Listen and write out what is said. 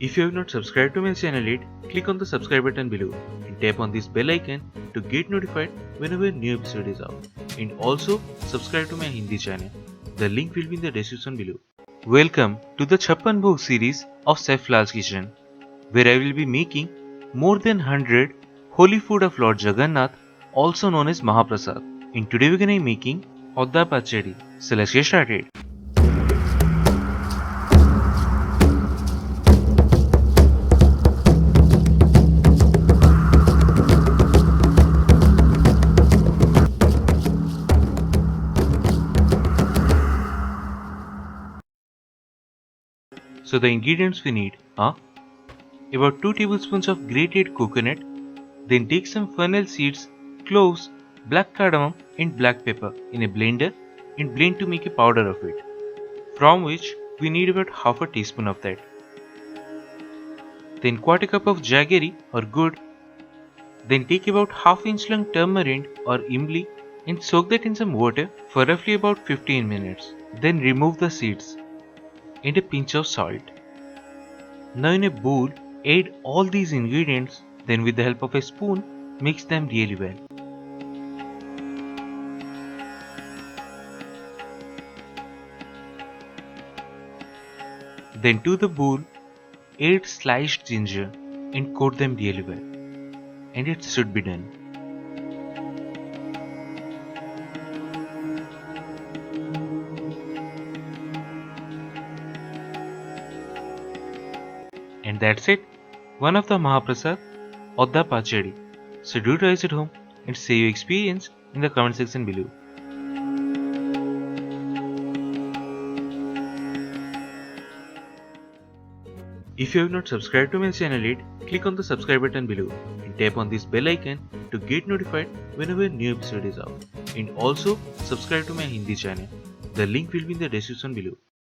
If you have not subscribed to my channel yet, click on the subscribe button below and tap on this bell icon to get notified whenever a new episode is out. And also subscribe to my Hindi channel. The link will be in the description below. Welcome to the CHAPPAN BHOG series of Chef Lall's kitchen, where I will be making more than 100 holy food of Lord Jagannath, also known as Mahaprasad. And today we are going to be making Pachedi. So let's get started. So the ingredients we need are about 2 tablespoons of grated coconut, then take some fennel seeds, cloves, black cardamom and black pepper in a blender and blend to make a powder of it, from which we need about half a teaspoon of that. Then quarter cup of jaggery or gourd, then take about half-inch long tamarind or imli and soak that in some water for roughly about 15 minutes. Then remove the seeds and a pinch of salt. Now in a bowl, add all these ingredients, then with the help of a spoon, mix them really well. Then to the bowl, add sliced ginger and coat them really well. And it should be done. And that's it, one of the Mahaprasad or the Pachedi. So do try it at home and say your experience in the comment section below. If you have not subscribed to my channel yet, click on the subscribe button below and tap on this bell icon to get notified whenever a new episode is out. And also subscribe to my Hindi channel. The link will be in the description below.